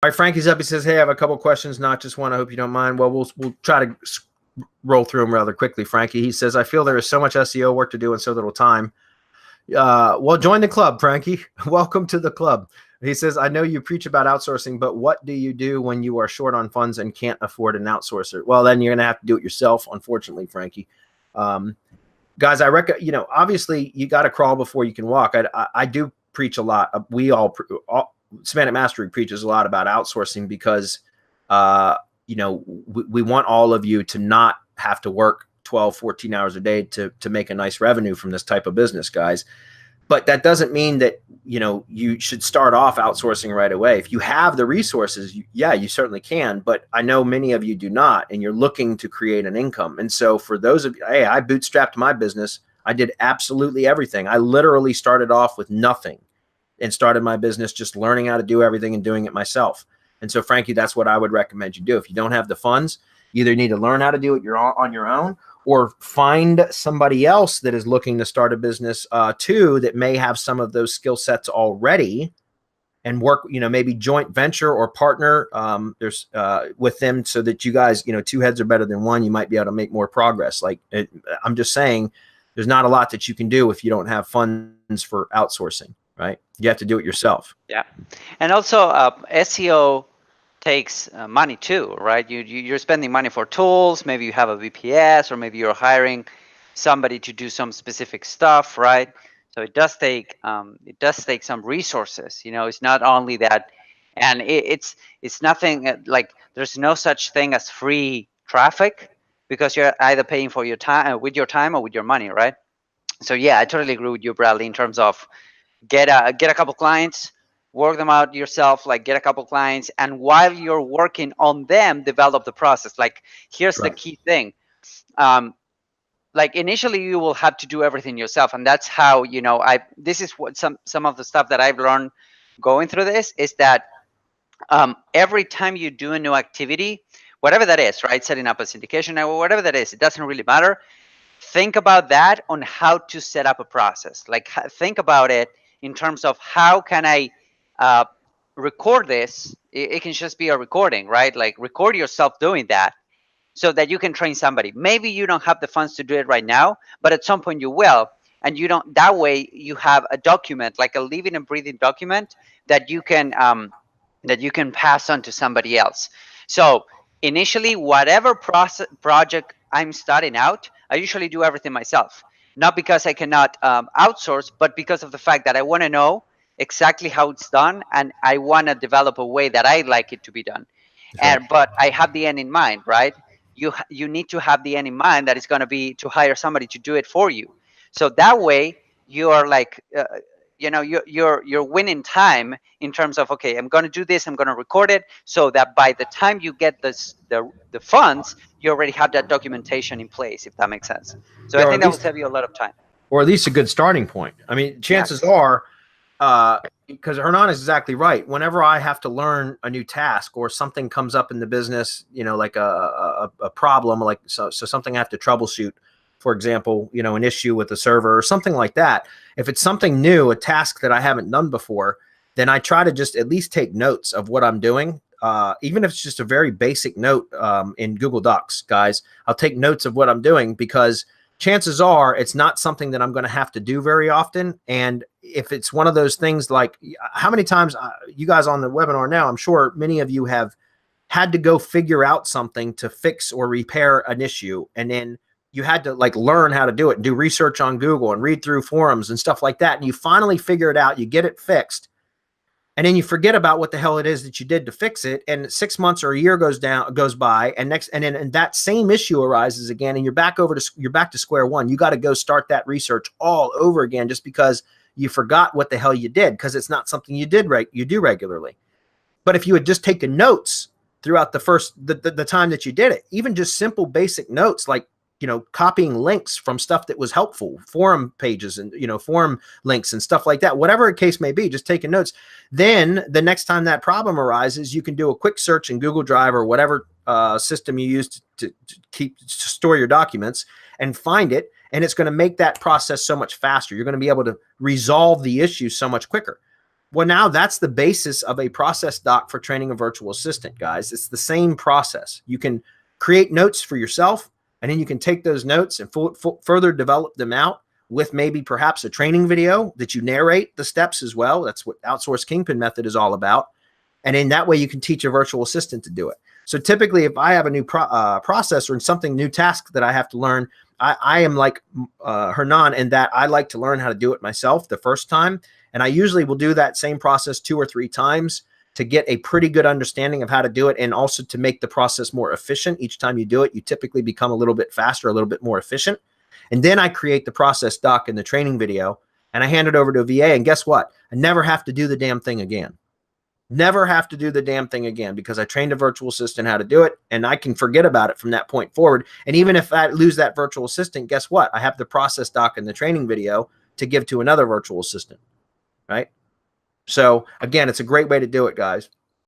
All right, Frankie's up. He says, "Hey, I have a couple questions, not just one. I hope you don't mind." Well, we'll try to roll through them rather quickly. Frankie, he says, "I feel there is so much SEO work to do in so little time." Well, join the club, Frankie. Welcome to the club. He says, "I know you preach about outsourcing, but what do you do when you are short on funds and can't afford an outsourcer?" Well, then you're going to have to do it yourself, unfortunately, Frankie. Guys, I reckon, obviously you got to crawl before you can walk. I do preach a lot. We all Semantic Mastery preaches a lot about outsourcing because, we want all of you to not have to work 12, 14 hours a day to make a nice revenue from this type of business, guys. But that doesn't mean that, you should start off outsourcing right away. If you have the resources, you certainly can. But I know many of you do not, and you're looking to create an income. And so for those of you, hey, I bootstrapped my business. I did absolutely everything. I literally started off with nothing and started my business just learning how to do everything and doing it myself. And so, Frankie, that's what I would recommend you do. If you don't have the funds, you either need to learn how to do it on your own, or find somebody else that is looking to start a business too, that may have some of those skill sets already, and work, maybe joint venture or partner with them, so that you guys, two heads are better than one. You might be able to make more progress. I'm just saying, there's not a lot that you can do if you don't have funds for outsourcing, right? You have to do it yourself. Yeah. And also SEO takes money too, right? You're spending money for tools. Maybe you have a VPS, or maybe you're hiring somebody to do some specific stuff, right? So it does take some resources. It's not only that, and it's nothing like, there's no such thing as free traffic, because you're either paying for your time with your time or with your money, right? So yeah, I totally agree with you, Bradley, in terms of get a couple clients, work them out yourself, get a couple clients, and while you're working on them, develop the process. Here's the key thing. Initially you will have to do everything yourself, and that's how, this is what some of the stuff that I've learned going through this is that every time you do a new activity, whatever that is, right, setting up a syndication network, whatever that is, it doesn't really matter. Think about that on how to set up a process. Think about it in terms of, how can I record this? It can just be a recording, right? Record yourself doing that, so that you can train somebody. Maybe you don't have the funds to do it right now, but at some point you will. And that way you have a document, like a living and breathing document, that you can pass on to somebody else. So initially, whatever project I'm starting out, I usually do everything myself. Not because I cannot outsource, but because of the fact that I want to know exactly how it's done, and I want to develop a way that I like it to be done. Sure. But I have the end in mind, right? You need to have the end in mind, that it's going to be to hire somebody to do it for you. So that way you are you're winning time in terms of, okay, I'm going to do this, I'm going to record it, so that by the time you get the funds, you already have that documentation in place, if that makes sense. So I think that will save you a lot of time, or at least a good starting point. I mean, chances are, because Hernan is exactly right. Whenever I have to learn a new task, or something comes up in the business, like a problem, so something I have to troubleshoot, for example, an issue with the server or something like that. If it's something new, a task that I haven't done before, then I try to just at least take notes of what I'm doing. Even if it's just a very basic note in Google Docs, guys, I'll take notes of what I'm doing, because chances are it's not something that I'm going to have to do very often. And if it's one of those things, like how many times you guys on the webinar now, I'm sure many of you have had to go figure out something to fix or repair an issue. And then you had to learn how to do it and do research on Google and read through forums and stuff like that. And you finally figure it out, you get it fixed. And then you forget about what the hell it is that you did to fix it. And 6 months or a year goes by, and then that same issue arises again, and you're back to square one. You got to go start that research all over again, just because you forgot what the hell you did, because it's not something you do regularly. But if you had just taken notes throughout the time that you did it, even just simple basic notes, like copying links from stuff that was helpful, forum pages and, forum links and stuff like that, whatever the case may be, just taking notes. Then the next time that problem arises, you can do a quick search in Google Drive or whatever system you use to store your documents, and find it. And it's going to make that process so much faster. You're going to be able to resolve the issue so much quicker. Well, now that's the basis of a process doc for training a virtual assistant, guys. It's the same process. You can create notes for yourself, and then you can take those notes and further develop them out with maybe perhaps a training video that you narrate the steps as well. That's what Outsource Kingpin method is all about. And in that way, you can teach a virtual assistant to do it. So typically, if I have a new process or something, new task that I have to learn, I am like Hernan in that I like to learn how to do it myself the first time. And I usually will do that same process 2 or 3 times to get a pretty good understanding of how to do it, and also to make the process more efficient. Each time you do it, you typically become a little bit faster, a little bit more efficient. And then I create the process doc in the training video, and I hand it over to a VA. And guess what? I never have to do the damn thing again. Never have to do the damn thing again, because I trained a virtual assistant how to do it, and I can forget about it from that point forward. And even if I lose that virtual assistant, guess what? I have the process doc in the training video to give to another virtual assistant, right? So again, it's a great way to do it, guys.